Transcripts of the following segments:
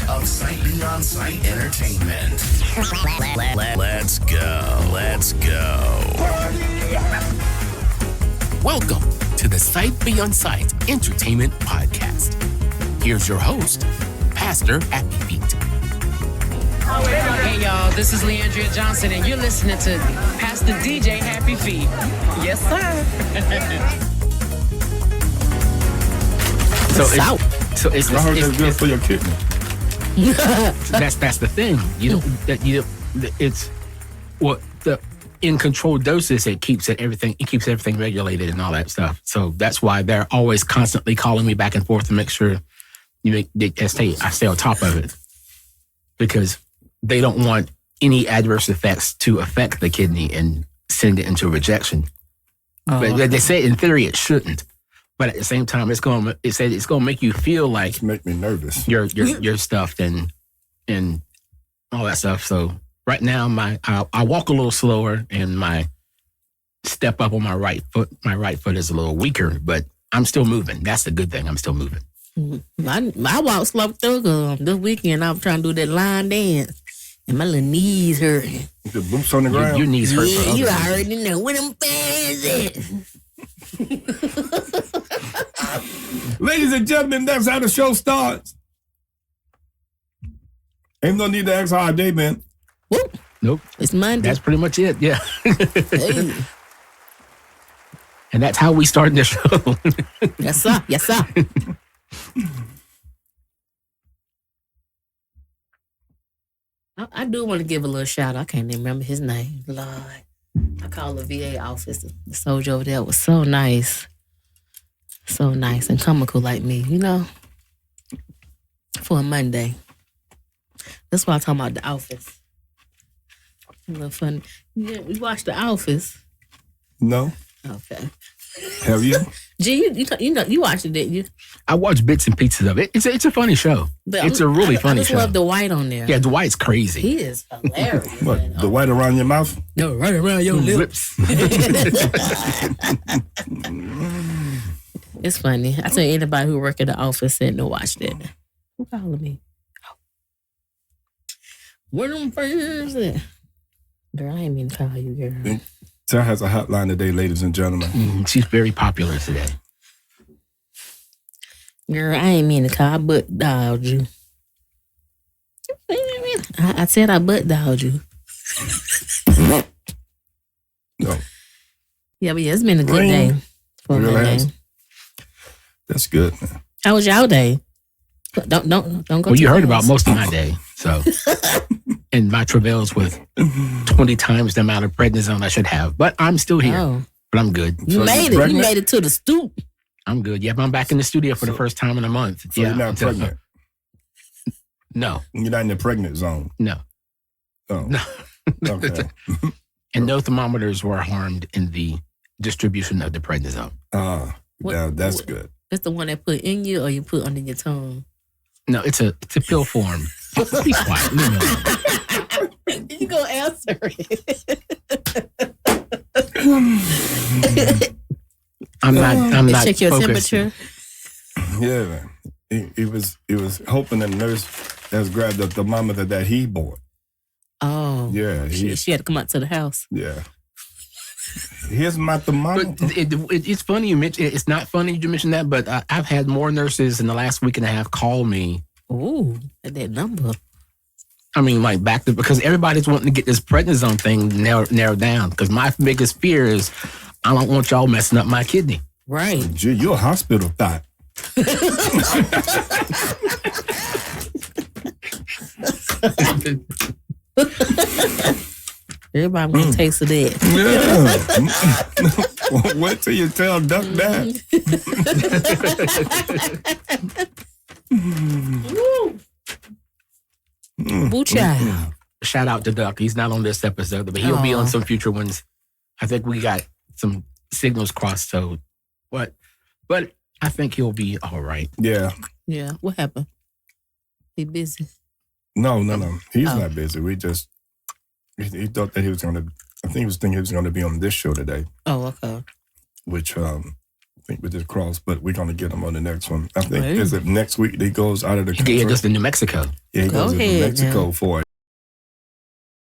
of Sight Beyond Sight Entertainment. Let's go. Let's go. Welcome to the Sight Beyond Sight Entertainment Podcast. Here's your host, Pastor Happy Feet. Hey y'all, this is Leandria Johnson and you're listening to Pastor DJ Happy Feet. Yes, sir. It's good for your kidney. That's the thing. In controlled doses, it keeps everything regulated and all that stuff. So that's why they're always constantly calling me back and forth to make sure I stay on top of it, because they don't want any adverse effects to affect the kidney and send it into rejection. But they say in theory it shouldn't. But at the same time, it's going to make you feel like make me nervous. You're stuffed and all that stuff. So right now, I walk a little slower, and my step up on my right foot is a little weaker, but I'm still moving. That's the good thing. I'm still moving. I walk slow through. This weekend I was trying to do that line dance, and my little knees hurting. The boots on the ground. Your knees hurt. Yeah, you already know where them fans at. Ladies and gentlemen, that's how the show starts. Ain't no need to ask how our day been. Whoop. Nope. It's Monday. That's pretty much it. Yeah. Hey. And that's how we start the show. Yes, sir. Yes, sir. I do want to give a little shout out. I can't even remember his name. Lord. I called the VA office. The soldier over there was so nice. So nice and comical like me, for a Monday. That's why I'm talking about The Office. A little funny. Yeah, we watched The Office. No. Okay. Have you? Gee, you watched it, didn't you? I watched bits and pieces of it. It's a funny show. But it's a really funny show. I show. love Dwight on there. Yeah, Dwight's crazy. He is hilarious. What? The white around your mouth? No, right around your lips. It's funny. I tell you, anybody who work at The Office said to watch that. Who calling me? Where them friends at? Girl, I ain't mean to call you, girl. Tara has a hotline today, ladies and gentlemen. She's very popular today. Girl, I ain't mean to call. I butt dialed you. I said I butt dialed you. No. Yeah, but it's been a good day for Really my has. day. That's good, man. How was your day? Don't go. Well, you heard about most of my day, so and my travails with 20 times the amount of prednisone I should have, but I'm still here. Oh. But I'm good. You made it. You made it to the stoop. I'm good. Yep, I'm back in the studio for the first time in a month. So you're not pregnant? No. You're not in the pregnant zone? No. Oh. No. Okay. And no thermometers were harmed in the distribution of the prednisone. Yeah, that's good. That's the one that put in you or you put under your tongue? No, it's a pill form. Be quiet. Leave me alone. You gonna answer it. I'm not check your focused. temperature. Yeah, man. He was hoping the nurse has grabbed the thermometer that he bought. Oh. Yeah. She had to come out to the house. Yeah. Here's my thermometer. But it's funny you mention. It's not funny you mention that, but I've had more nurses in the last week and a half call me. Ooh, that number. I mean, like because everybody's wanting to get this prednisone thing narrowed down. Because my biggest fear is I don't want y'all messing up my kidney. Right. Gee, you're a hospital thought. Everybody gonna taste of that. Yeah. Wait till you tell Duck that. Boo child. Shout out to Duck. He's not on this episode, but he'll be on some future ones. I think we got some signals crossed, so but I think he'll be all right. Yeah. Yeah. What happened? He busy? No. He's not busy. We just he thought that he was gonna. I think he was thinking he was gonna be on this show today. Oh, okay. Which think we just crossed, but we're going to get him on the next one. I think, is it next week that he goes out of the country? He goes to New Mexico. Yeah, he goes to New Mexico for it.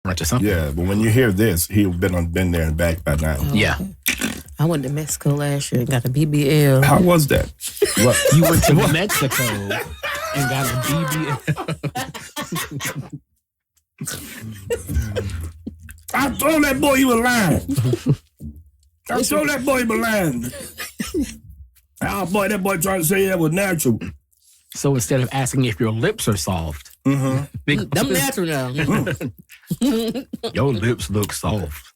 Or something. Yeah, but when you hear this, he'll been there and back by now. Yeah. I went to Mexico last year and got a BBL. How was that? What? You went to Mexico and got a BBL. I told that boy he was lying. I told that boy he was lying. Oh boy, that boy tried to say that was natural. So instead of asking if your lips are soft, them natural now. Your lips look soft.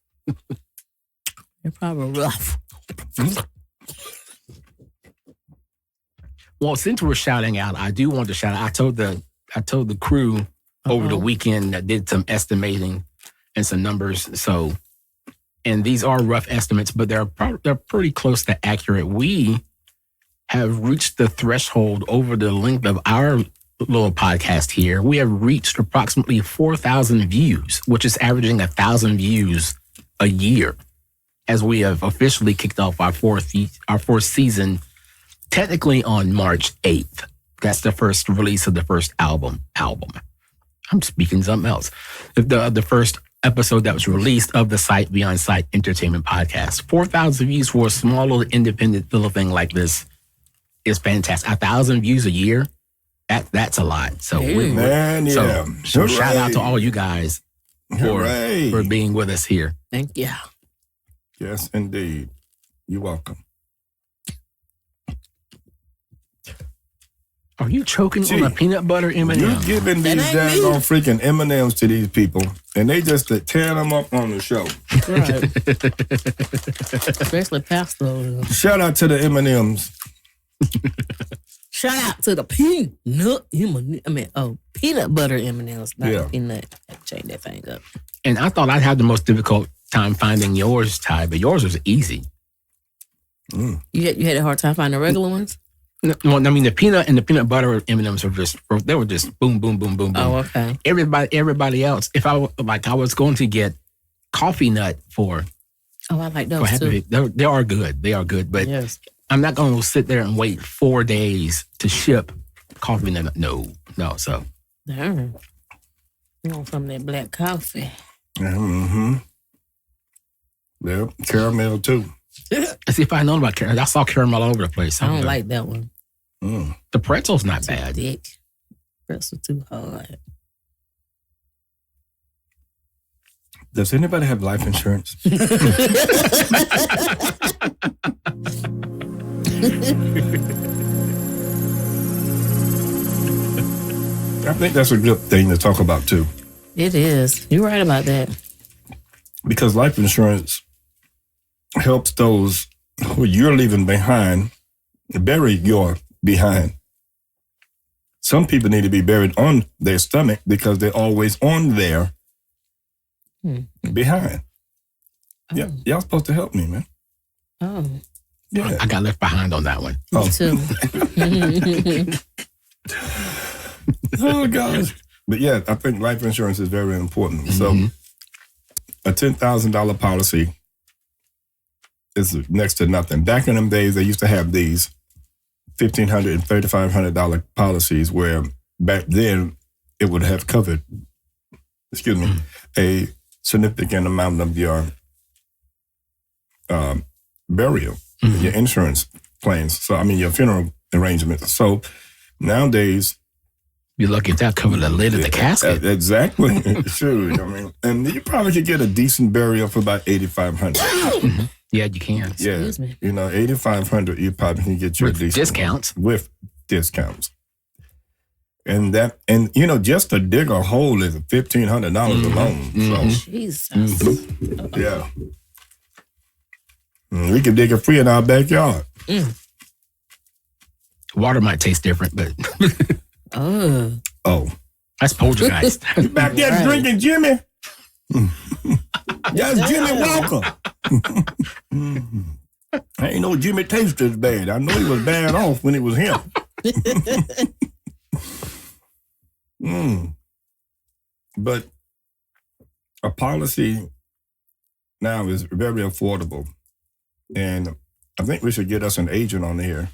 They're probably rough. Well, since we're shouting out, I do want to shout out. I told the crew over the weekend that did some estimating and some numbers. So, and these are rough estimates, but they're pretty close to accurate. We have reached the threshold over the length of our little podcast here. We have reached approximately 4,000 views, which is averaging 1,000 views a year, as we have officially kicked off our fourth season, technically on March 8th. That's the first release of the first album. I'm speaking something else. The first episode that was released of the Sight Beyond Sight Entertainment Podcast. 4,000 views for a small little independent little thing like this is fantastic. 1,000 views a year, that's a lot. So, so shout out to all you guys for being with us here. Thank you. Yes, indeed. You're welcome. Are you choking on a peanut butter M&M? You're giving these daggone freaking M&Ms to these people, and they just tearing them up on the show. Right. Especially Pastor. Shout out to the M&Ms. Shout out to the peanut M&M. Peanut butter M&Ms, not peanut. Change that thing up. And I thought I'd have the most difficult time finding yours, Ty, but yours was easy. You had a hard time finding the regular ones? Well, I mean, the peanut and the peanut butter M&Ms were just boom, boom, boom, boom, boom. Oh, okay. Everybody else, if I was going to get coffee nut for. Oh, I like those too. They are good. They are good, but I'm not going to sit there and wait 4 days to ship coffee nut. No. So. You want some of that black coffee? Mm-hmm. Yeah, caramel too. See if I know about caramel. I saw caramel all over the place. I don't like that one. The pretzel's not bad. Thick. Pretzel too hard. Does anybody have life insurance? I think that's a good thing to talk about too. It is. You're right about that. Because life insurance helps those who you're leaving behind bury your behind. Some people need to be buried on their stomach because they're always on their behind. Yeah, y'all supposed to help me, man. Oh. Yeah. I got left behind on that one. Me too. Oh, gosh. But yeah, I think life insurance is very important. So a $10,000 policy is next to nothing. Back in them days, they used to have these $1,500 and $3,500 policies where back then it would have covered, a significant amount of your burial, your insurance plans. So, I mean, your funeral arrangements. So nowadays, you're lucky if that covered the lid of the casket. Exactly. Sure. I mean, and you probably could get a decent burial for about $8,500. Yeah, you can. Yeah. Excuse me. You know, $8,500, you probably can get your decent discounts. With discounts. And you know, just to dig a hole is $1,500 alone. So, Jesus. yeah. We can dig it free in our backyard. Water might taste different, but Oh. that's poltergeist. You back there drinking, Jimmy? That's Jimmy Walker. I ain't know Jimmy tasted as bad. I know he was bad off when it was him. But a policy now is very affordable. And I think we should get us an agent on here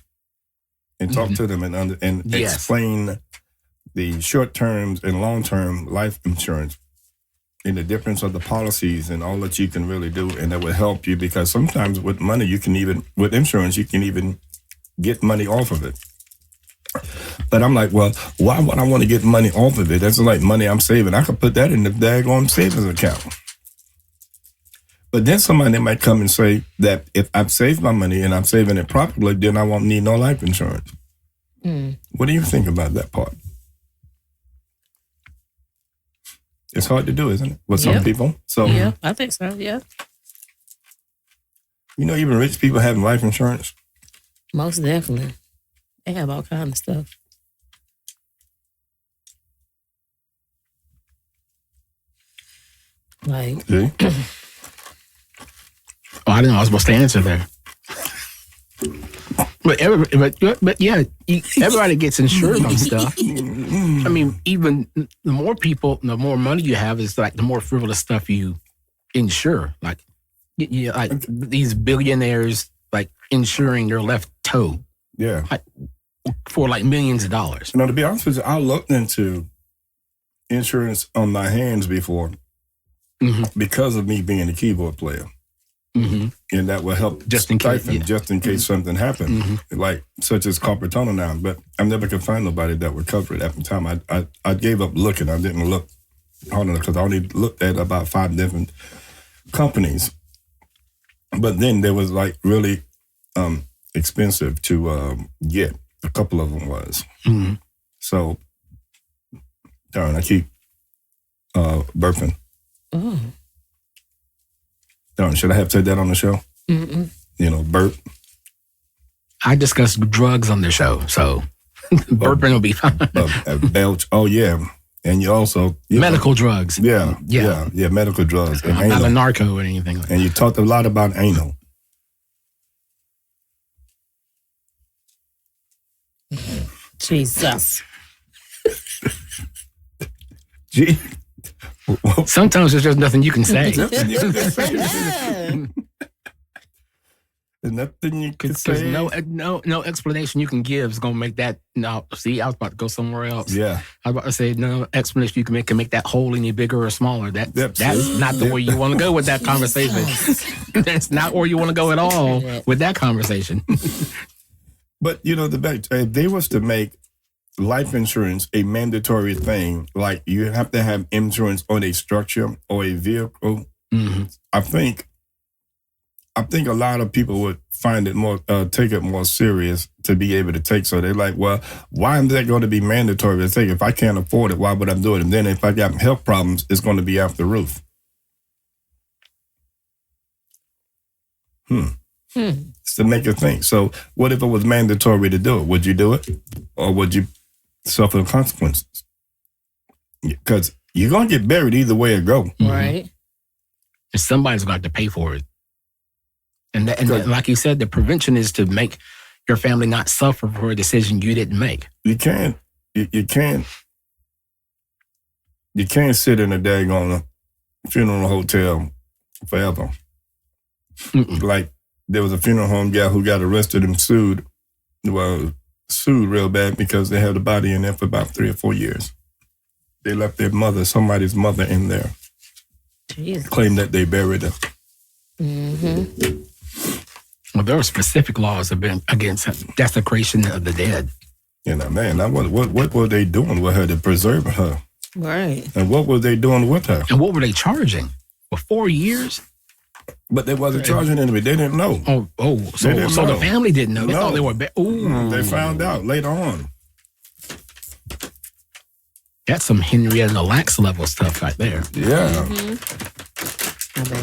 and talk to them and Yes. explain the short-term and long-term life insurance and the difference of the policies and all that you can really do. And that will help you, because sometimes with money, with insurance, you can even get money off of it. But I'm like, well, why would I want to get money off of it? That's like money I'm saving. I could put that in the daggone savings account. But then somebody might come and say that if I've saved my money and I'm saving it properly, then I won't need no life insurance. What do you think about that part? It's hard to do, isn't it? With some people. So, Yeah, I think so. Yeah, even rich people having life insurance. most definitely. They have all kinds of stuff. Like, See? Oh, I didn't know I was supposed to answer there. But yeah, everybody gets insured on stuff. I mean, even the more people, the more money you have, is like the more frivolous stuff you insure. Like, like these billionaires, like insuring their left toe, Yeah. for like millions of dollars. To be honest with you, I looked into insurance on my hands before because of me being a keyboard player. And that will help Just in case, just in case something happened, like such as carpal tunnel now. But I never could find nobody that would cover it at the time. I gave up looking. I didn't look hard enough because I only looked at about 5 different companies. But then there was like really expensive to get. A couple of them was. So, darn, I keep burping. oh, Darn, should I have said that on the show? Burp. I discussed drugs on the show, so burping will be fine. Belch. Oh, yeah. And you also... Medical drugs. Yeah, medical drugs. And Not a narco or anything like that. And you talked a lot about anal. Jesus. Gee. Sometimes there's just nothing you can say. There's nothing you can Because say. no explanation you can give is gonna make that. No, see, I was about to go somewhere else. Yeah. I was about to say no explanation you can make that hole any bigger or smaller. That's not the way you want to go with that conversation. That's not where you want to go at all with that conversation. But if they was to make life insurance a mandatory thing, like you have to have insurance on a structure or a vehicle, I think a lot of people would find it more, take it more serious to be able to take. So they're like, well, why is that going to be mandatory to take? If I can't afford it, why would I do it? And then if I got health problems, it's going to be off the roof. It's to make you think. So what if it was mandatory to do it? Would you do it? Or would you suffer the consequences? Because you're going to get buried either way it go. Right. And somebody's going to have to pay for it. And like you said, the prevention is to make your family not suffer for a decision you didn't make. You can't sit in a daggone funeral hotel forever. Like there was a funeral home guy who got arrested and sued real bad because they had the body in there for about 3 or 4 years. They left somebody's mother in there. Jesus. Claimed that they buried her. Well, there are specific laws against desecration of the dead. Man, what were they doing with her to preserve her? Right. And what were they doing with her? And what were they charging? For 4 years? But they wasn't charging anybody. They didn't know. So the family didn't know. They thought they were... They found out later on. That's some Henrietta Lacks level stuff right there. Yeah.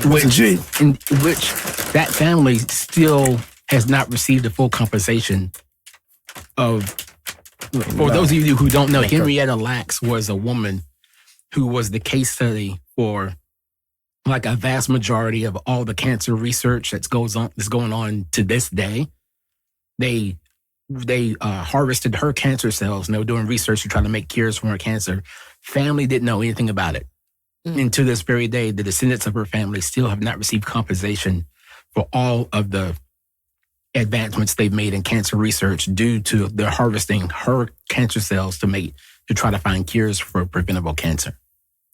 Which that family still has not received a full compensation of. For those of you who don't know, Henrietta Lacks was a woman who was the case study for like a vast majority of all the cancer research that's going on to this day. They harvested her cancer cells and they were doing research to try to make cures for her cancer. Family didn't know anything about it. And to this very day, the descendants of her family still have not received compensation for all of the advancements they've made in cancer research due to their harvesting her cancer cells to try to find cures for preventable cancer.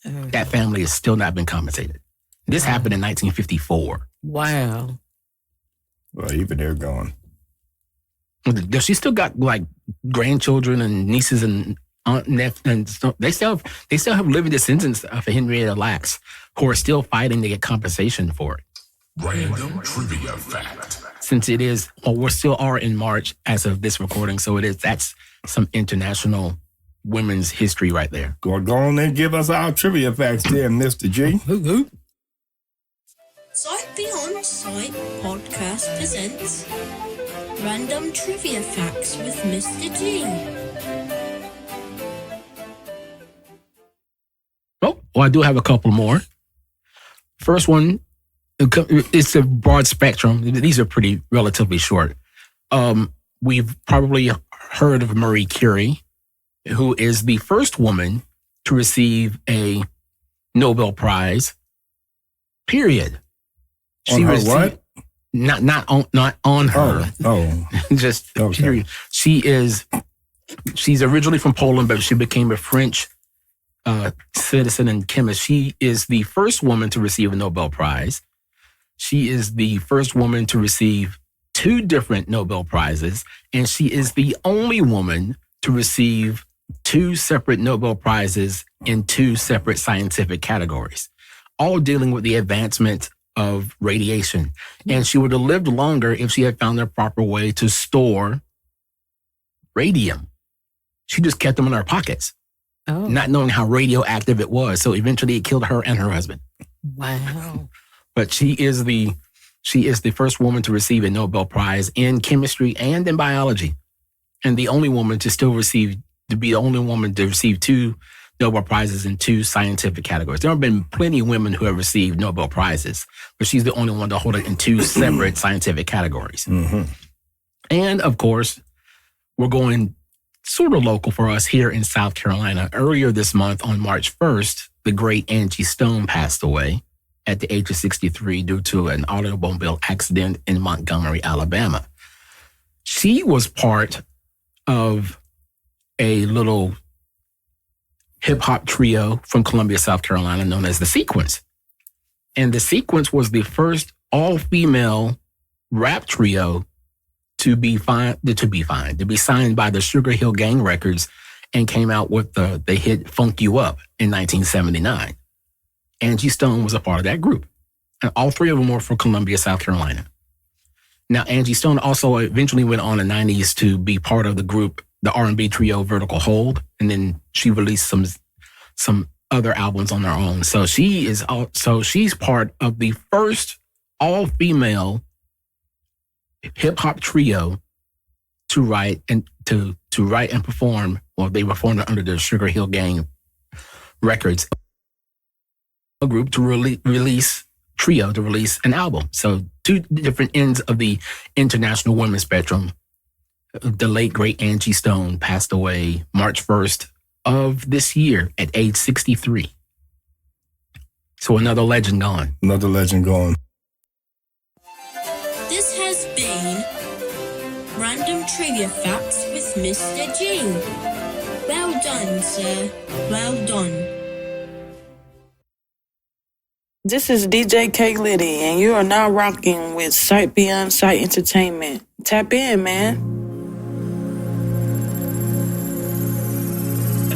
That family has still not been compensated. This happened in 1954. Wow. Well, even they're gone. She still got like grandchildren and nieces and aunt and so they still have living descendants of Henrietta Lacks who are still fighting to get compensation for it. Random trivia fact. Since it is, we still are in March as of this recording, so that's some international women's history right there. Go on and give us our trivia facts there, Mr. G. Sight Beyond Sight Podcast presents Random Trivia Facts with Mr. G. Oh, well, I do have a couple more. First one, it's a broad spectrum. These are pretty relatively short. We've probably heard of Marie Curie, who is the first woman to receive a Nobel Prize. Period. On her what? Not on her. Oh. Just Okay. period. She's originally from Poland, but she became a French citizen and chemist. She is the first woman to receive a Nobel Prize. She is the first woman to receive 2 different Nobel Prizes, and she is the only woman to receive 2 separate Nobel Prizes in 2 separate scientific categories, all dealing with the advancement of radiation. And she would have lived longer if she had found a proper way to store radium. She just kept them in her pockets, not knowing how radioactive it was. So eventually it killed her and her husband. Wow. But she is the first woman to receive a Nobel Prize in chemistry and in biology, and the only woman to be the only woman to receive 2 Nobel Prizes in 2 scientific categories. There have been plenty of women who have received Nobel Prizes, but she's the only one to hold it in 2 separate scientific categories. Mm-hmm. And of course, we're going sort of local for us here in South Carolina. Earlier this month, on March 1st, the great Angie Stone passed away at the age of 63 due to an automobile accident in Montgomery, Alabama. She was part of a little hip-hop trio from Columbia, South Carolina, known as The Sequence. And The Sequence was the first all-female rap trio to be signed by the Sugar Hill Gang Records and came out with the hit Funk You Up in 1979. Angie Stone was a part of that group. And all 3 of them were from Columbia, South Carolina. Now, Angie Stone also eventually went on in the 90s to be part of the group, the R&B trio Vertical Hold, and then she released some other albums on her own. So she's part of the first all-female hip-hop trio to write and perform. Well, they were formed under the Sugar Hill Gang Records, a group to release an album. So 2 different ends of the international women's spectrum. The late, great Angie Stone passed away March 1st of this year at age 63. So another legend gone. Another legend gone. This has been Random Trivia Facts with Mr. G. Well done, sir. Well done. This is DJ K Liddy, and you are now rocking with Sight Beyond Sight Entertainment. Tap in, man.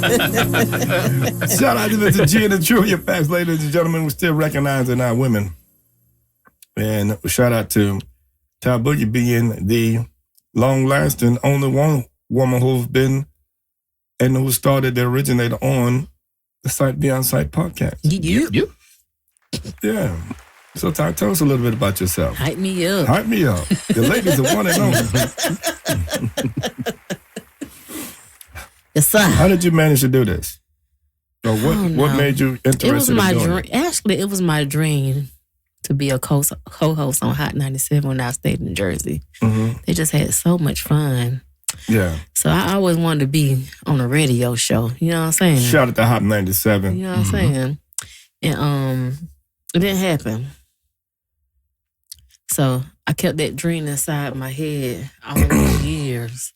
Shout out to Mr. G and the Trivia Facts, ladies and gentlemen. We're still recognizing our women. And shout out to TyBoogie being the long-lasting only one woman who's been and who started the originator on the Sight Beyond Sight podcast. Yep. Yeah. So Ty, tell us a little bit about yourself. Hype me up. Hype me up. The ladies are one and only. Yes, sir. How did you manage to do this? Or what made you interested It was my in doing dream. it? Actually, it was my dream to be a co-host on Hot 97 when I stayed in Jersey. Mm-hmm. They just had so much fun. Yeah. So I always wanted to be on a radio show. You know what I'm saying? Shout out to Hot 97. You know what I'm saying? And it didn't happen. So I kept that dream inside my head all those years.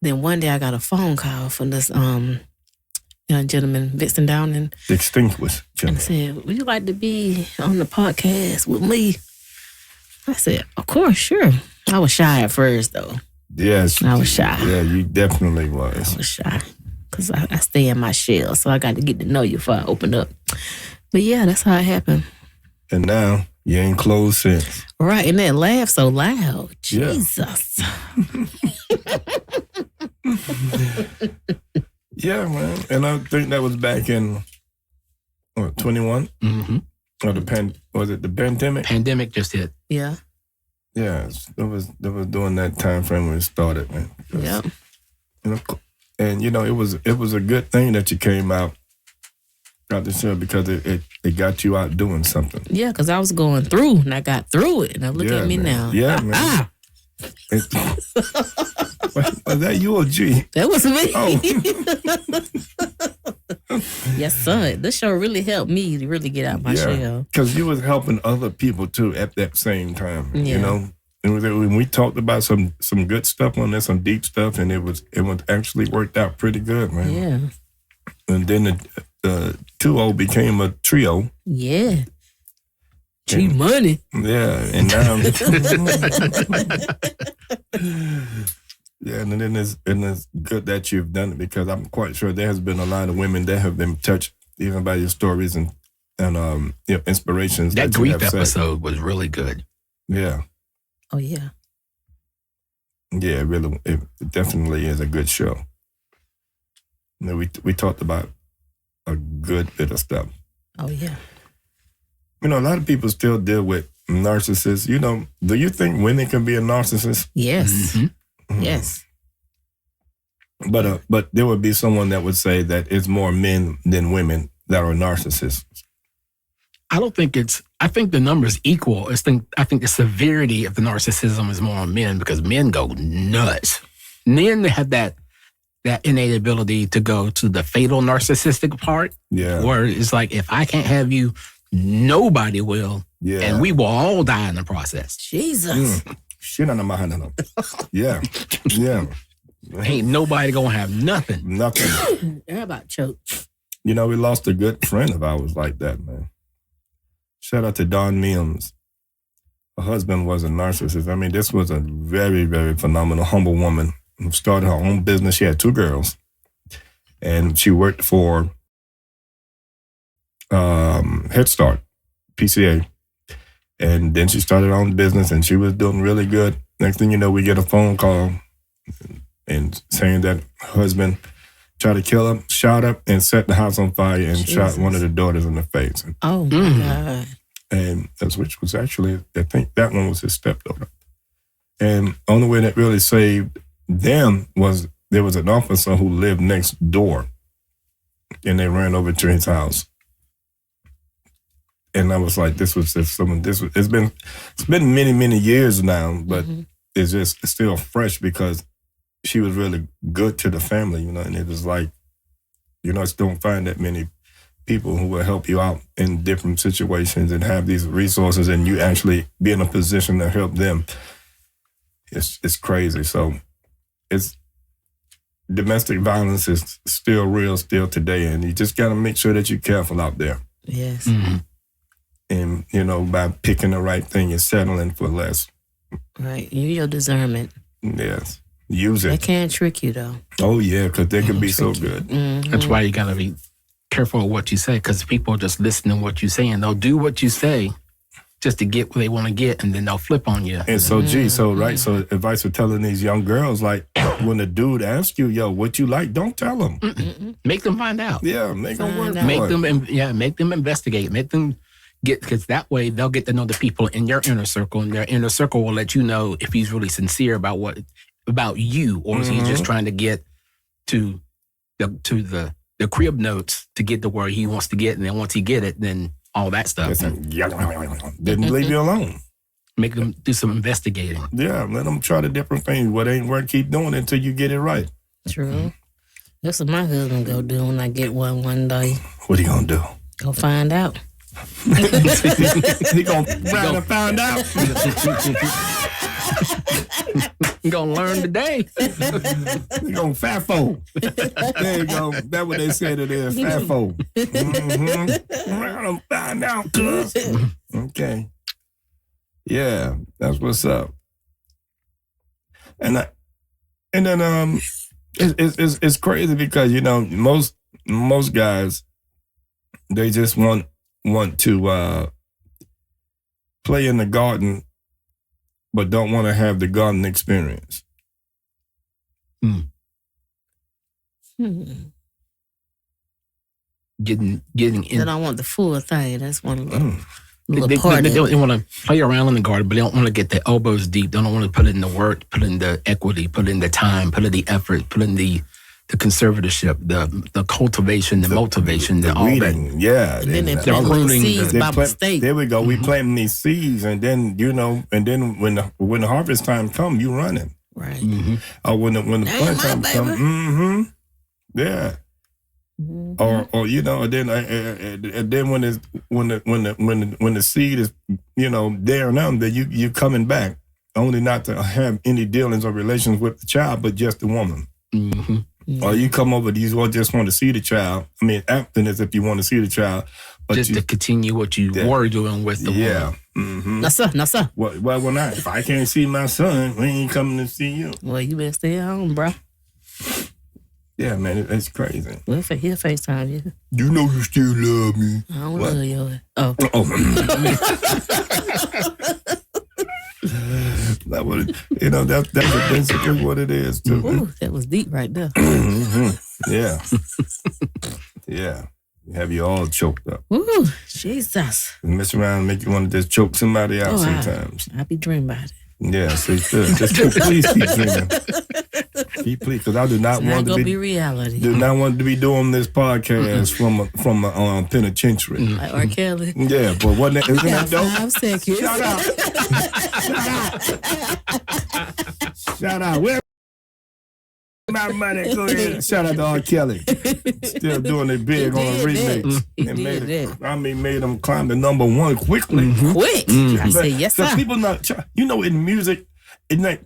Then one day I got a phone call from this young gentleman, Vincent Downing. Extinguished. And said, would you like to be on the podcast with me? I said, of course, sure. I was shy at first, though. Yes. I was shy. Yeah, you definitely was. I was shy because I stay in my shell, so I got to get to know you before I open up. But yeah, that's how it happened. And now, you ain't closed since. Right, and that laugh so loud. Jesus. Yeah, man. And I think that was back in, 21? Mm-hmm. Or was it the pandemic? Pandemic just hit. Yeah. Yeah, it was during that time frame when it started, man. Yep. And it was a good thing that you came out the show because it got you out doing something. Yeah, because I was going through and I got through it. And now look at me now. Yeah, man. Was that you or G? That was me. Oh. Yes, son. This show really helped me to really get out my shell. Because you was helping other people too at that same time. Yeah. And when we talked about some good stuff on there, some deep stuff, and it was actually worked out pretty good, man. Yeah. And then the 2-0 became a trio. Yeah. G-Money. Yeah, and now... Yeah, and then it's good that you've done it because I'm quite sure there has been a lot of women that have been touched even by your stories and inspirations. That you grief have episode was really good. Yeah. Oh, yeah. Yeah, it definitely is a good show. We talked about a good bit of stuff. Oh, yeah. A lot of people still deal with narcissists. Do you think women can be a narcissist? Yes. Mm-hmm. Mm-hmm. Yes. But there would be someone that would say that it's more men than women that are narcissists. I think the number's equal. I think the severity of the narcissism is more on men because men go nuts. Men have that innate ability to go to the fatal narcissistic part. Yeah. Where it's like, if I can't have you, nobody will. Yeah. And we will all die in the process. Jesus. Shit on the behind them. Yeah. Yeah. Ain't nobody gonna have nothing. Nothing. Everybody choke. We lost a good friend of ours like that, man. Shout out to Dawn Mims. Her husband was a narcissist. I mean, this was a very, very phenomenal, humble woman who started her own business. She had 2 girls. And she worked for Head Start, PCA. And then she started her own business and she was doing really good. Next thing you know, we get a phone call and saying that her husband tried to kill her, shot her, and set the house on fire and shot one of the daughters in the face. Oh, my God. And which was actually, I think that one was his stepdaughter. And only way that really saved them was there was an officer who lived next door and they ran over to his house. And I was like, it's been many, many years now, but it's still fresh because she was really good to the family, and it was like, I just don't find that many people who will help you out in different situations and have these resources and you actually be in a position to help them. It's crazy. So domestic violence is still real, still today, and you just got to make sure that you're careful out there. Yes. Mm-hmm. And, by picking the right thing, you're settling for less. Right. Use your discernment. Yes. Use it. They can't trick you, though. Oh, yeah, because they can be so good. Mm-hmm. That's why you got to be careful of what you say because people just listen to what you say and they'll do what you say just to get what they want to get and then they'll flip on you. And so, so advice for telling these young girls, like, when a dude asks you, yo, what you like, don't tell them. Make them find out. Yeah, make them work. Make them investigate. Make them because that way they'll get to know the people in your inner circle, and their inner circle will let you know if he's really sincere about you, or is he just trying to get to the crib notes to get to where he wants to get, and then once he get it, then all that stuff. Didn't leave you alone. Make them do some investigating. Yeah, let them try the different things. What ain't work, keep doing it until you get it right. True. That's what my husband go do when I get one day. What he gonna do? Go find out. He gonna find out. You're going to learn today. You're going to FAFO. There you go. That's what they said it is, FAFO. Mm-hmm. Find out, cuz. Okay. Yeah, that's what's up. And then it's crazy because, you know, most guys, they just want to play in the garden, but don't want to have the garden experience. Getting in. They don't want the full thing. That's one of the They want to play around in the garden, but they don't want to get their elbows deep. They don't want to put in the work, put in the equity, put in the time, put in the effort, put in the conservatorship, the cultivation, the motivation, the all weeding, that. Yeah. And then they the plant little pruning, seeds by mistake. There we go. We planting these seeds, and then, you know, and then when the harvest time come, you running. Right. Mm-hmm. Or when the plant time come, yeah. Mm-hmm. Or you know, and then when the seed is, you know, there now, then you coming back, only not to have any dealings or relations with the child, but just the woman. Mm-hmm. Mm-hmm. Or you come over, you just want to see the child. I mean, acting as if you want to see the child, but just to continue what you were doing with the woman. Mm-hmm. No, sir. Well, when if I can't see my son, we ain't coming to see you. Well, you better stay at home, bro. Yeah, man, it's crazy. Well, he'll FaceTime you. You know you still love me. I don't love you. Oh. That what it, you know, that's basically what it is too. Ooh, that was deep right there. Mm-hmm. Yeah. Yeah. Have you all choked up. Ooh, Jesus. And mess around and make you want to just choke somebody out sometimes. I be dreaming about it. Yeah, so just please keep dreaming. Please, because I do not want to be reality. Do not want to be doing this podcast from a penitentiary. Like R. Kelly. Yeah, but wasn't isn't that dope? 5 seconds. Shout out. Where my money? Go ahead. Shout out to R. Kelly. Still doing it big on a remix. He did that. I mean, made them climb to #1 quickly. Quick. I say yes, sir. People not, you know, in music,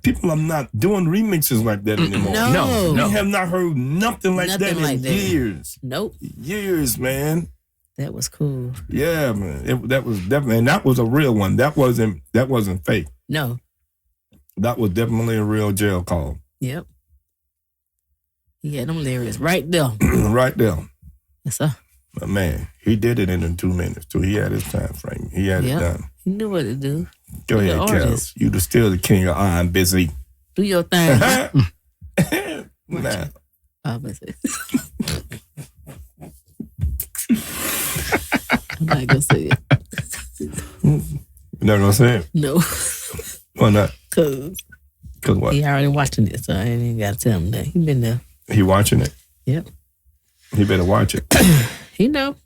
people are not doing remixes like that anymore. No. We have not heard nothing like that in years. Nope. Years, man. That was cool. Yeah, man. That was definitely, and that was a real one. That wasn't fake. No. That was definitely a real jail call. Yep. He had them lyrics right there. Right there. Yes, sir. But man, he did it in 2 minutes too. He had his time frame. He had it done. He knew what to do. Go ahead, Kels. You still the king of I'm busy. Do your thing. Nah. Obviously. I'm not gonna say it. You never gonna say it? No. Why not? Cause what? He already watching it, so I ain't even gotta tell him that. He been there. He watching it? Yep. He better watch it. He know.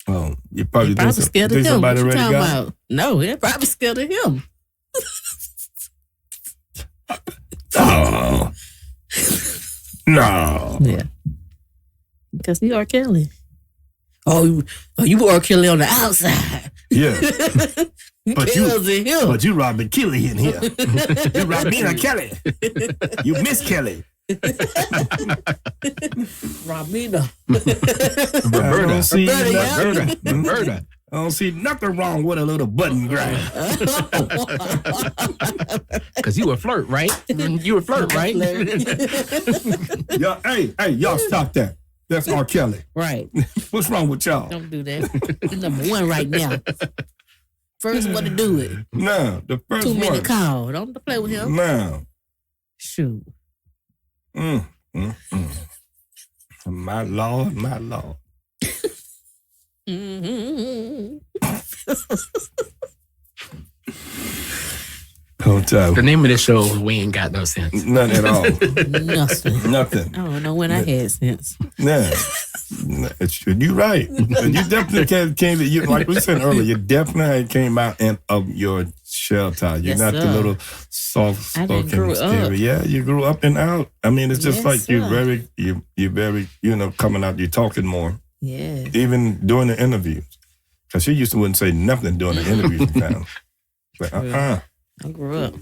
Oh, you probably scared of him. Somebody what you already got about? No, they're probably scared of him. Oh. No. Yeah. Because he R. Kelly. Oh, you R. Kelly on the outside. Yeah. But you robbed the Kelly in here. You robbed me and Kelly. You miss Kelly. Romina. Roberta. I don't see nothing wrong with a little button grind. Because you a flirt, right? You a flirt, right? Hey, y'all stop that. That's R. Kelly. Right. What's wrong with y'all? Don't do that. He's #1 right now. First one to do it. No, the first 2 one. minute call. Don't play with him. No. Shoot. My Lord, my Lord. The name of the show is We Ain't Got No Sense. None at all. Nothing. I don't know when I had sense. Yeah. You're right. You definitely came to you, like we said earlier, you definitely came out of your shelter. You're not the little soft spoken scary. Yeah, you grew up and out. I mean, it's just like you're very, coming out, you're talking more. Yeah. Even during the interviews. Because she used to wouldn't say nothing during the interviews sometimes. Like, I grew up.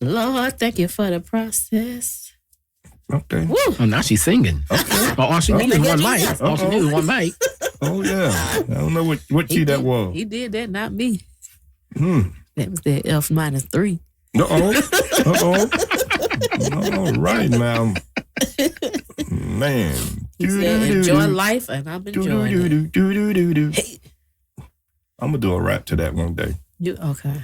Lord, thank you for the process. Okay. Woo. Oh, now she's singing. Okay. Well, all she needs is one mic. All she needs is one mic. Oh, yeah. I don't know what key that was. He did that, not me. Hmm. That was that F -3. All right, now. Man. He said, enjoy life, and I'm enjoying it. Hey. I'm going to do a rap to that one day. Okay.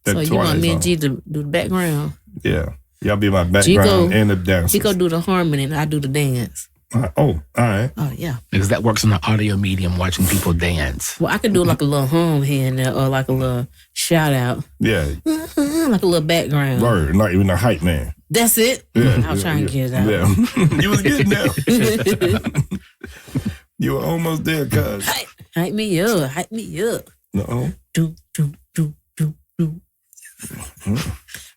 That So you want me and Twilight G to do the background? Yeah. Y'all be my background and the dancers. He go do the harmony and I do the dance. All right. Oh, yeah. Because that works on the audio medium, watching people dance. Well, I can do like a little hum here and there or like a little shout out. Yeah. Like a little background. Word. Not even a hype man. That's it? Yeah, I was trying to get it out. Yeah. You was getting there. You were almost there, cuz. Hype me up. Hype me up. No. Do.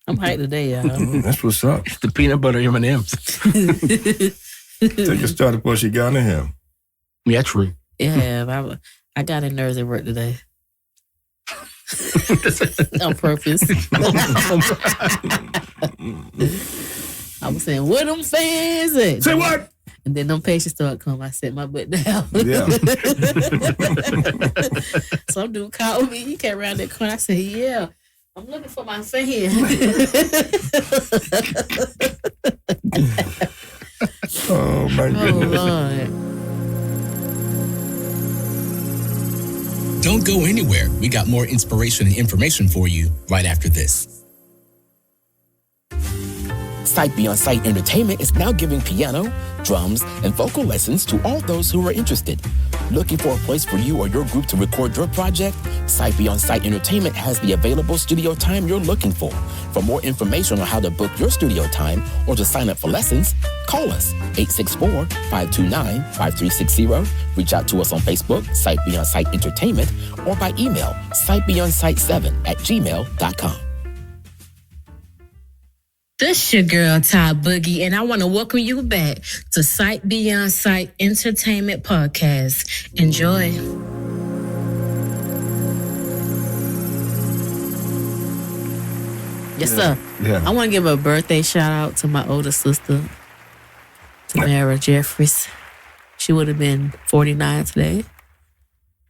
I'm hyped today, y'all. That's what's up. The peanut butter M&Ms. Take a start before she got in him. Yeah, true. Yeah, I got in nerves at work today. On purpose. I was saying, where them fans at? Say what? And then them patients started coming. I set my butt down. Yeah. Some dude called me. He came around that corner. I said, yeah, I'm looking for my fan. Oh, my goodness. Oh, Lord. Don't go anywhere. We got more inspiration and information for you right after this. Sight Beyond Sight Entertainment is now giving piano, drums, and vocal lessons to all those who are interested. Looking for a place for you or your group to record your project? Sight Beyond Sight Entertainment has the available studio time you're looking for. For more information on how to book your studio time or to sign up for lessons, call us 864-529-5360. Reach out to us on Facebook, Sight Beyond Sight Entertainment, or by email, sightbeyondsight7@gmail.com. This your girl, TyBoogie, and I want to welcome you back to Sight Beyond Sight Entertainment Podcast. Enjoy. Yes, sir. Yeah. I want to give a birthday shout out to my older sister, Tamara Jeffries. She would have been 49 today.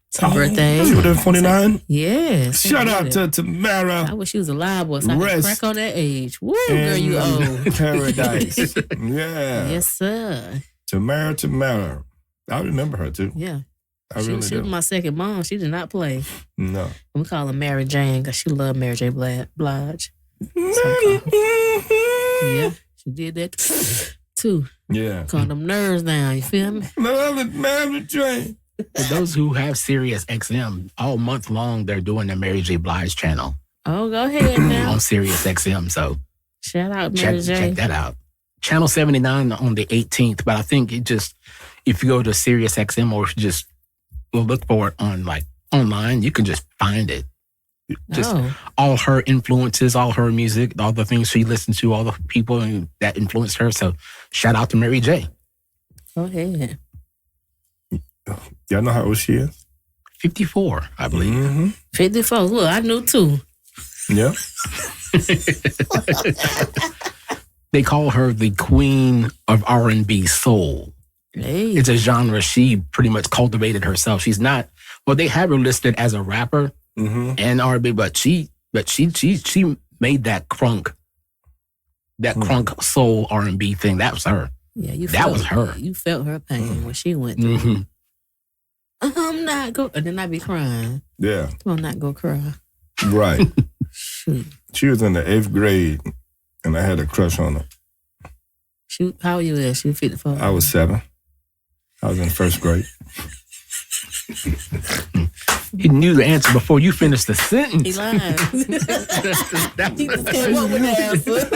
It's her birthday. She would have 49? Yes. Shout out to Tamara. I wish she was alive, boy, so I could crack on that age. Woo, girl, you old. Paradise. Yeah. Yes, sir. Tamara. I remember her, too. Yeah. I really She do. was my second mom. She did not play. No. We call her Mary Jane because she loved Mary J. Blige. Yeah, she did that too. Yeah. Calm them nerves down, you feel me? Mary Jane. For those who have Sirius XM, all month long, they're doing the Mary J. Blige channel Oh, go ahead now. on Sirius XM. So Shout out Mary J. check that out. Channel 79 on the 18th, but I think it just, if you go to Sirius XM or if you just look for it on like online, you can just find it. Just all her influences, all her music, all the things she listened to, all the people that influenced her. So shout out to Mary J. Go ahead. Y'all know how old she is? 54, I believe. Mm-hmm. 54. Look, I knew too. Yeah. They call her the queen of R&B soul. Hey. It's a genre she pretty much cultivated herself. She's not, well, they have her listed as a rapper and R&B, but she made that crunk soul R&B thing. That was her. Yeah, that was her. You felt her pain when she went through. Mm-hmm. I'm not going, and then I be crying. Yeah. I'm not going to cry. Right. Shoot. She was in the 8th grade, and I had a crush on her. Shoot, how old you is? She was 54. I was 7. I was in 1st grade. He knew the answer before you finished the sentence. He lied. He just came up with the answer.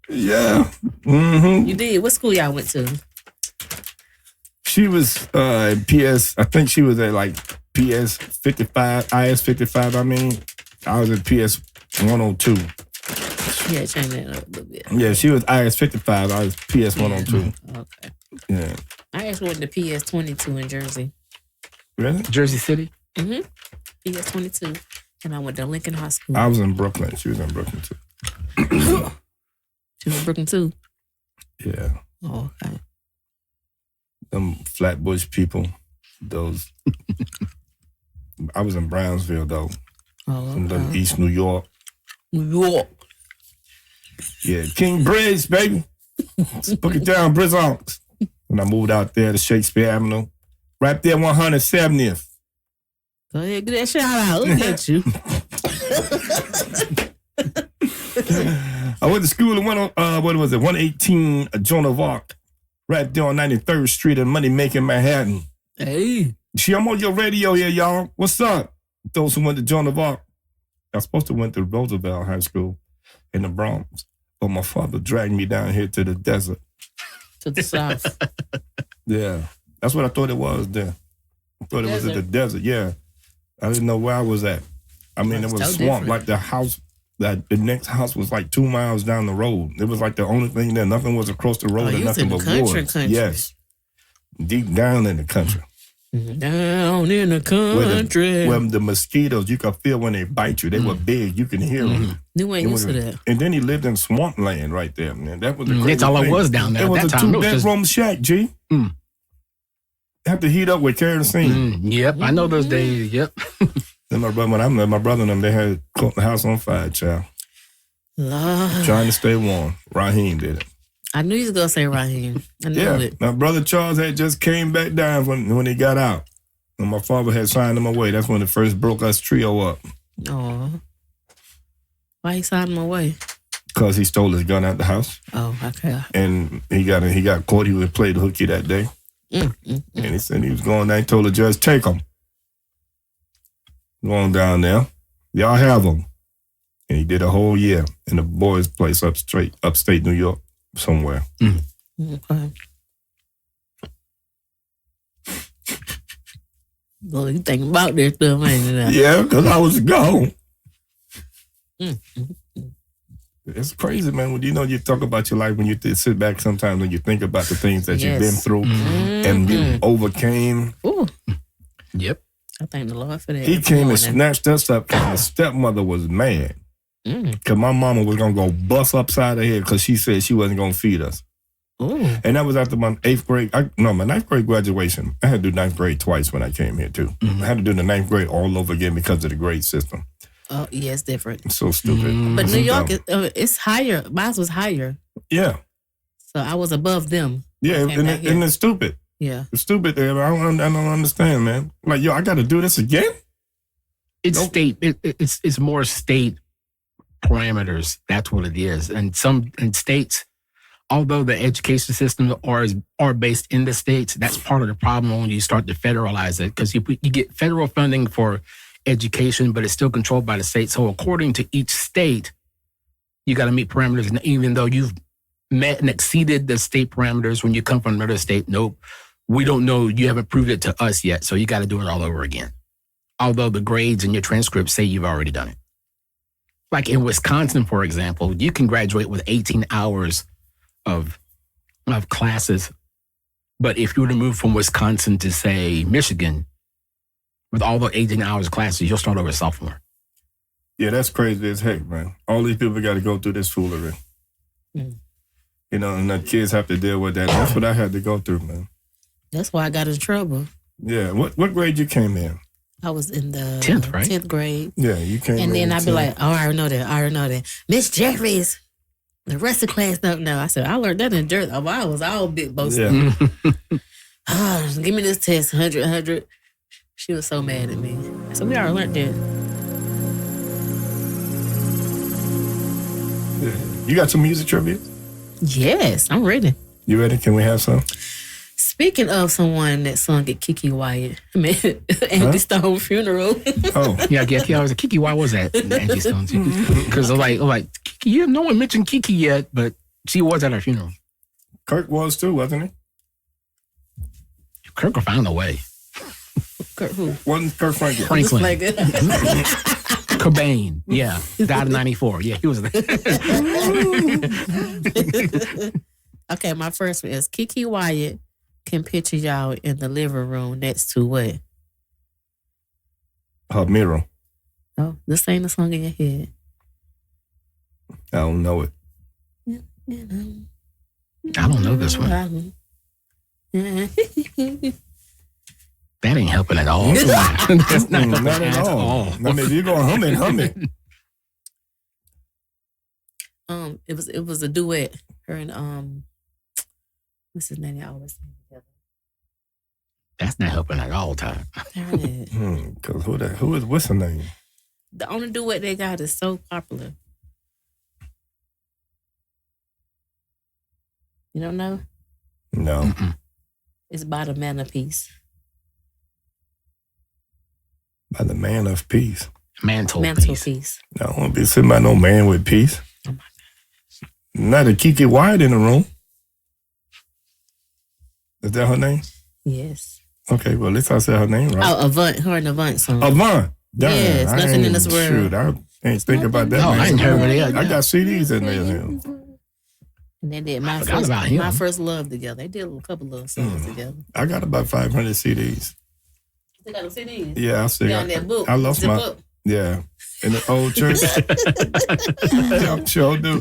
Yeah. Mm-hmm. You did. What school y'all went to? She was PS, I think she was at like PS 55, IS 55, I mean. I was at PS 102. She had changed that up a little bit. Yeah, she was IS 55, I was PS 102. Okay. Yeah. I actually went to PS 22 in Jersey. Really? Jersey City? PS 22. And I went to Lincoln High School. I was in Brooklyn. She was in Brooklyn too. She was in Brooklyn too? Yeah. Oh, okay. Them Flatbush people, those. I was in Brownsville though. Oh, From okay. East New York. New York. Yeah, King Bridge, baby. Book it down, Brizonks. When I moved out there to Shakespeare Avenue, right there, 170th. Go ahead, get that shout out. Look at you. I went to school and went on, 118 Joan of Arc, right there on 93rd Street in Money Making Manhattan. Hey. See, I'm on your radio here, y'all. What's up? Those who went to Joan of Arc. I was supposed to went to Roosevelt High School in the Bronx, but my father dragged me down here to the desert. To the south. Yeah, that's what I thought it was there. I thought it was in the desert, yeah. I didn't know where I was at. I mean, it was so swamp. different. Like the house, the next house was like 2 miles down the road. It was like the only thing there. Nothing was across the road Oh, and you was nothing in but the country, woods. country. Yes. Deep down in the country. Down in the country. Where the mosquitoes, you could feel when they bite you. They were big. You can hear them. You ain't used to that. And then he lived in swampland right there, man. That was the crazy That's all thing. it was down there It at was that a time. It was just- 2-bedroom shack, G. Have to heat up with kerosene. Yep, I know those days. Yep. Then my brother and them, they had caught the house on fire, child. Lord. Trying to stay warm. Raheem did it. I knew you was going to say Raheem. I knew Yeah. it. My brother Charles had just came back down when he got out. And my father had signed him away. That's when it first broke us trio up. Oh. Why he signed him away? Because he stole his gun out the house. Oh, okay. And he got caught. He was played hooky that day. And he said he was going there. He told the judge, take him. Going down there. Y'all have him. And he did a whole year in the boys' place upstate New York, somewhere. Okay. Well, you think about this stuff, ain't you? Yeah, because I was gone. It's crazy, man. When you talk about your life, when you sit back sometimes and you think about the things that you've been through and you overcame. Ooh. Yep. I thank the Lord for that. He came and snatched us up because my stepmother was mad. Because my mama was going to go bust upside her head because she said she wasn't going to feed us. Ooh. And that was after my my ninth grade graduation. I had to do ninth grade twice when I came here, too. I had to do the ninth grade all over again because of the grade system. Oh, yeah, it's different. It's so stupid. But New York, it's higher. Mine was higher. Yeah. So I was above them. Yeah, and it's stupid. Yeah. It's stupid there. I don't understand, man. Like, yo, I got to do this again? It's state. It's more state parameters. That's what it is. And in states, although the education systems are based in the states, that's part of the problem when you start to federalize it. Because you get federal funding for education, but it's still controlled by the state. So according to each state, you got to meet parameters. And even though you've met and exceeded the state parameters when you come from another state, nope, we don't know. You haven't proved it to us yet. So you got to do it all over again. Although the grades and your transcripts say you've already done it. Like in Wisconsin, for example, you can graduate with 18 hours of classes. But if you were to move from Wisconsin to, say, Michigan, with all the 18 hours of classes, you'll start over as sophomore. Yeah, that's crazy as heck, man. All these people got to go through this foolery. You know, and the kids have to deal with that. That's what I had to go through, man. That's why I got in trouble. Yeah. What grade you came in? I was in the 10th, right? 10th grade. Yeah, you came in. And then I'd be 10. like, oh, I already know that. Miss Jeffries, the rest of class don't know. I said, I learned that in dirt. Oh, I was all big boasting. Yeah. Give me this test, 100. She was so mad at me. So we already learned that. Yeah. You got some music trivia? Yes, I'm ready. You ready? Can we have some? Speaking of someone that sung at Kiki Wyatt, Andy Stone funeral. Oh. Yeah, I was like, Kiki, why was that? Angie Stone's. Because I'm like, Kiki, yeah, no one mentioned Kiki yet, but she was at her funeral. Kirk was too, wasn't he? Kirk found a way. Kirk who? Wasn't Kirk Franklin? Franklin. Like Cobain. Yeah. Died in 94. Yeah, he was there. Okay, my first one is Kiki Wyatt can picture y'all in the living room next to what? Her mirror. Oh, this ain't a song in your head. I don't know it. I don't know this one. That ain't helping at all. That's not helping Not at all. I mean, if you're going to hum it. It was a duet. Her and what's his name? They always sing together. That's not helping at all, Ty. Because what's her name? The only duet they got is so popular. You don't know? No. Mm-mm. It's by the Man of Peace. By the Man of Peace. Mantle Peace. I don't want to be sitting by no man with peace. Oh my God. Not a Kiki Wyatt in the room. Is that her name? Yes. Okay, well, at least I said her name right. Oh, Avant. Her and Avant song. Avant. Damn, Yes, I Nothing in ain't- This World. Shoot, I ain't thinking about that. No, man. I ain't heard it yet. I got CDs in there now. And they did I forgot about him. My First Love together. They did a couple of songs together. I got about 500 CDs. They got them CDs. Yeah, I still Down got. that book. I lost Zip my. up. Yeah, in the old church. I sure do.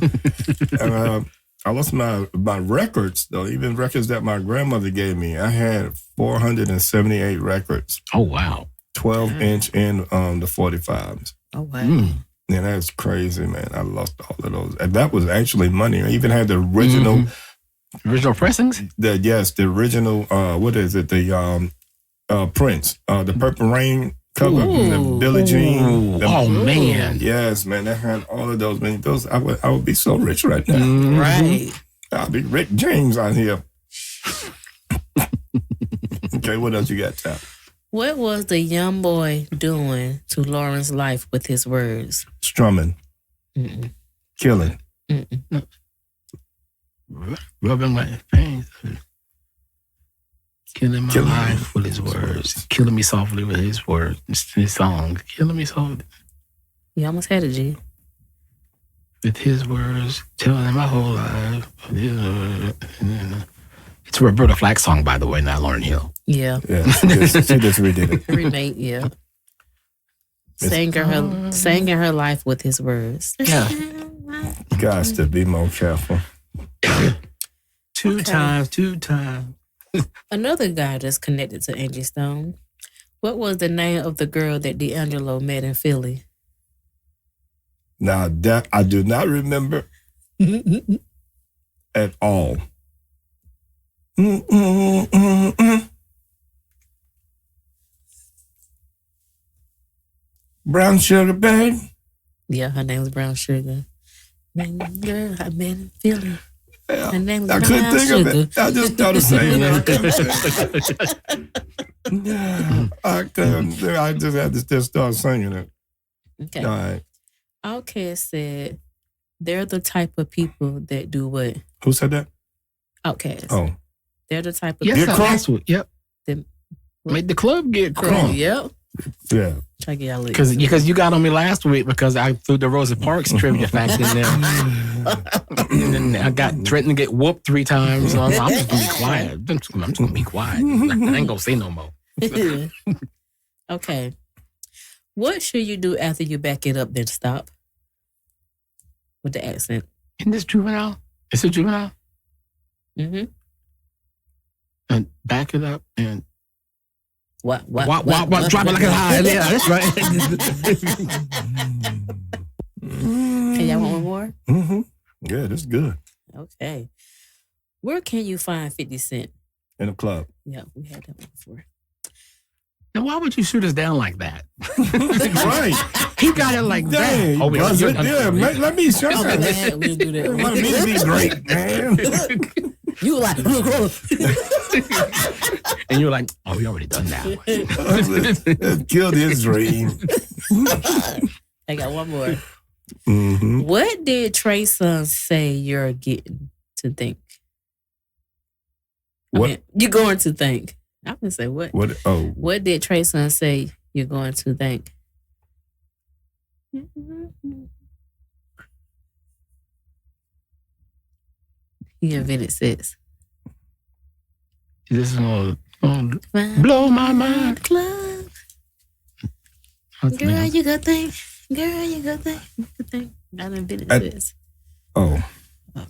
And, I lost my records though, even records that my grandmother gave me. I had 478 records, Oh, wow. 12-inch and the 45s. Oh wow. Yeah, that's crazy, man. I lost all of those, and that was actually money. I even had the original. Original pressings? The original. What is it? The Prince, the Purple Rain cover, the Billie Jean. Oh, man. Yes, man, I had all of those. Man, those I would be so rich right now. Right. I'll be Rick James out here. Okay, what else you got, Tom? What was the young boy doing to Lauren's life with his words? Strumming, killing. Rubbing my pain. Killing my life with his words. Killing me softly with his words. His song. Killing me softly You almost had it, G. with his words. Telling my whole life. It's a Roberta Flack song, by the way, not Lauryn Hill. Yeah. Yeah, she just redid it. Remake, yeah. Sang her life with his words. Yeah. Guys, to be more careful. Two times. Another guy that's connected to Angie Stone. What was the name of the girl that D'Angelo met in Philly? Now that I do not remember at all. Brown sugar, babe. Yeah, her name was Brown Sugar. Girl, I've been in Philly. Yeah, Her name was I Brown couldn't think Sugar. of it. I just thought of saying that. I couldn't. I just had to just start singing it. Okay. All right. Outkast said they're the type of people that do what? Who said that? Outkast. Oh, They're the type of Yes, Get that crunk? last week. Yep. Them- Made the club get crunk. Yep. yeah. Try to get y'all lit. Because you got on me last week because I threw the Rosa Parks trivia fact in there. And then I got threatened to get whooped 3 times. So I'm just going to be quiet. I'm just going to be quiet. I ain't going to say no more. Okay. What should you do after you back it up, then stop? With the accent. Isn't this juvenile? Is it juvenile? Mm-hmm. And back it up and What? drop it like a high. Yeah, that's right. Can y'all want one more? Mm-hmm. Yeah, that's good. Okay. Where can you find 50 Cent? In the club. Yeah, we had that one before. Now, why would you shoot us down like that? Right. He got it like Dang, that. was it? Yeah, let me show Oh, you. man, we didn't do that. Want me to be great, man. You were like, And you're like, oh, we already done that one. Killed his dream. I got one more. Mm-hmm. What did Trey Songz say you're getting to think? What? You're going to think. I'm going to say what? What? Oh, What did Trey Songz say you're going to think? He invented sex. This is going to blow my mind. Club. Girl, you good thing. Girl, you good thing. Good thing. I done invented this. Oh,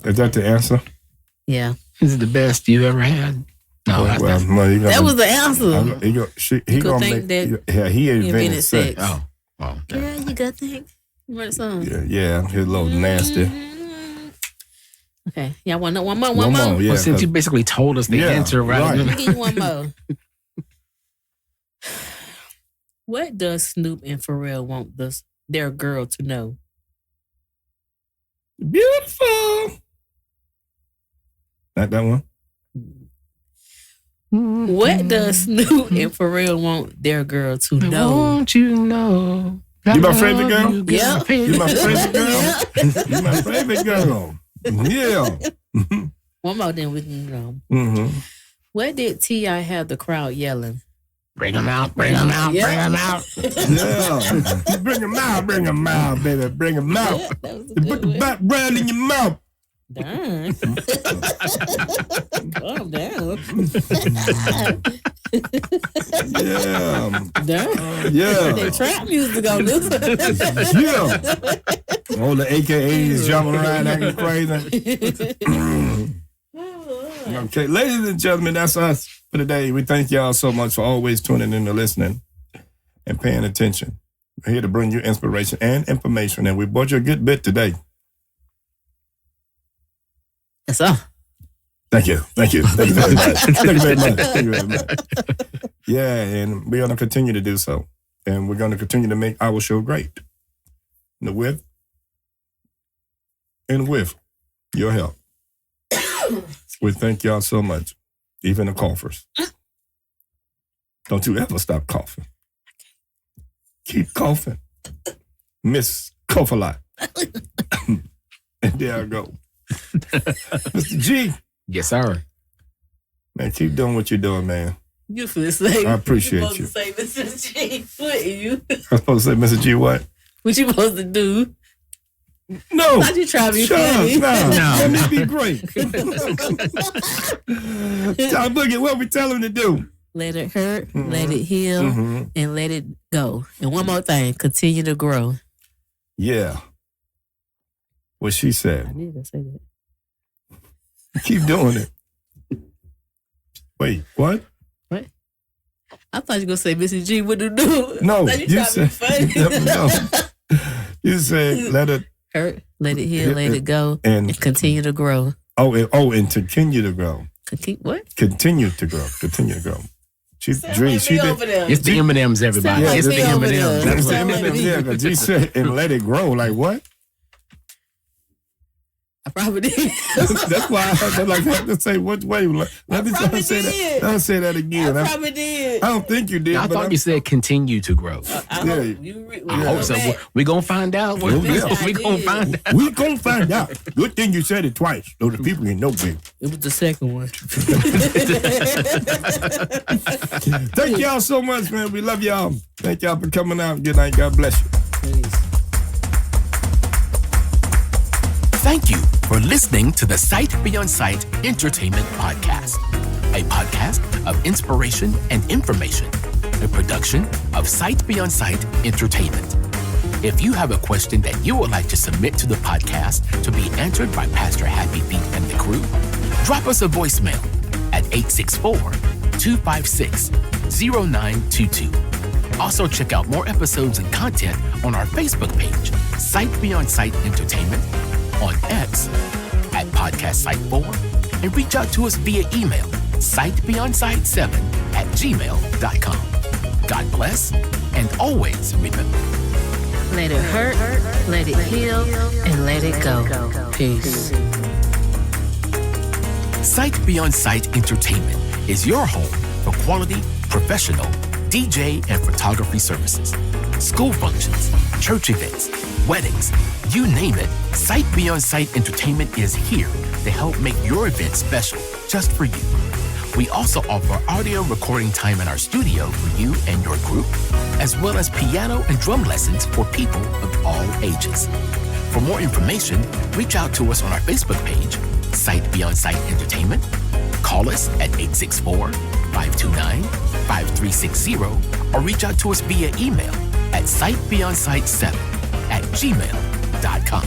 is that the answer? Yeah. Is it the best you've ever had? No, that's not. That was the answer. He gonna make that. Yeah, he invented sex. Oh, okay. Girl, you good thing. You want some? Yeah, he's a little nasty. Okay, y'all want one more? Yeah, well, since you basically told us the answer, right? Let me give you one more. What does Snoop and Pharrell want their girl to know? Beautiful. Not that one. What does Snoop and Pharrell want their girl to know? Won't you know? You my favorite girl? Yeah. You my favorite girl? You my favorite girl. Yeah. One more, then we can go. Mm-hmm. What did T.I. have the crowd yelling? Bring them out, bring them out, bring them out. Yeah. Bring them out, baby. Bring them out. Put the background in your mouth. Darn. Calm down. Yeah. Darn. Yeah. That trap music on this. Yeah. All the AKAs jumping around acting crazy. Okay, ladies and gentlemen, that's us for today. We thank y'all so much for always tuning in and listening and paying attention. We're here to bring you inspiration and information, and we brought you a good bit today. That's all. Thank you. Thank you. Thank you very much. Thank you very much. Thank you very much. Yeah, and we're going to continue to do so. And we're going to continue to make our show great. With your help. We thank y'all so much. Even the coughers. Don't you ever stop coughing. Keep coughing. Miss Cough a lot. And there I go. Mr. G. Yes, sir. Man, keep doing what you're doing, man. You feel say. I appreciate you. Supposed to say, Mr. G, what are you? I'm supposed to say, Mr. G, what? What you supposed to do? No. How'd you try to be Shut funny? up. No. Let me be great. TyBoogie, what we tell him to do? Let it hurt, let it heal, and let it go. And one more thing, continue to grow. Yeah. What she I said. need to say that. Keep doing it. Wait, what? What? I thought you were going to say, Mrs. G, what to do? No, you you trying to said, be funny. no. You said, let it hurt, let it heal, let it go, and continue to grow. And continue to grow. What? Continue to grow. Continue to grow. She did. It's the M&Ms, everybody. Yeah, it's the M&Ms. That's the M&Ms. Yeah, because G said, and let it grow. Like what? I probably did. That's why I have to say, what way? Let me say that. I'll say that again. I probably did. I don't think you did. I thought you said continue to grow. I hope so. We're going to find out. We're going to find out. We're going to find out. Good thing you said it twice, so the people can know, baby. It was the second one. Thank y'all so much, man. We love y'all. Thank y'all for coming out. Good night. God bless you. Please. Thank you for listening to the Sight Beyond Sight Entertainment Podcast, a podcast of inspiration and information, a production of Sight Beyond Sight Entertainment. If you have a question that you would like to submit to the podcast to be answered by Pastor Happy Feet and the crew, drop us a voicemail at 864-256-0922. Also, check out more episodes and content on our Facebook page, Sight Beyond Sight Entertainment, on X at Podcast Site 4, and reach out to us via email, sightbeyondsight7@gmail.com. God bless, and always remember. Let it hurt, let it heal, and let it go. Peace. Sight Beyond Sight Entertainment is your home for quality, professional DJ and photography services, school functions, church events, weddings, you name it. Sight Beyond Sight Entertainment is here to help make your event special just for you. We also offer audio recording time in our studio for you and your group, as well as piano and drum lessons for people of all ages. For more information, reach out to us on our Facebook page, Sight Beyond Sight Entertainment. Call us at 864-529-5360 or reach out to us via email at at sightbeyondsight7@gmail.com.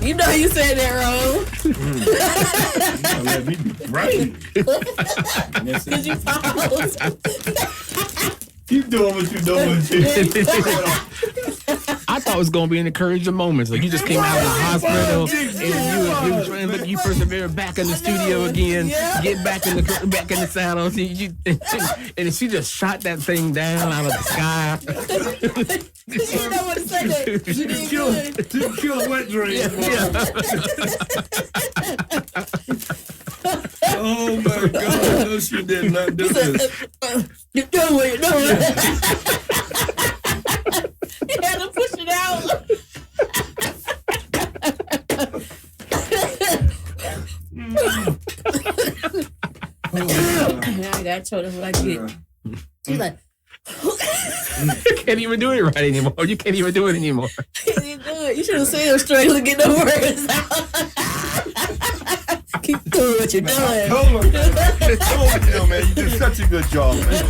You know you said that wrong. Let me be right. Because you paused. Keep doing what you're doing. I thought it was going to be an encouraging moment. Like you just came out of the hospital and you persevered back in the studio again, get back in the saddle. And she just shot that thing down out of the sky. You didn't know what to say. You didn't Kill a wet dream. Oh my God! No, she did not do this. You're doing what you're doing. You had to push it out. I got told her what I did. She's like, You can't even do it right anymore. You can't even do it anymore. you do it. You should have said it straight to get the words out. Keep doing what you're doing. Hold on, man. You did such a good job, man.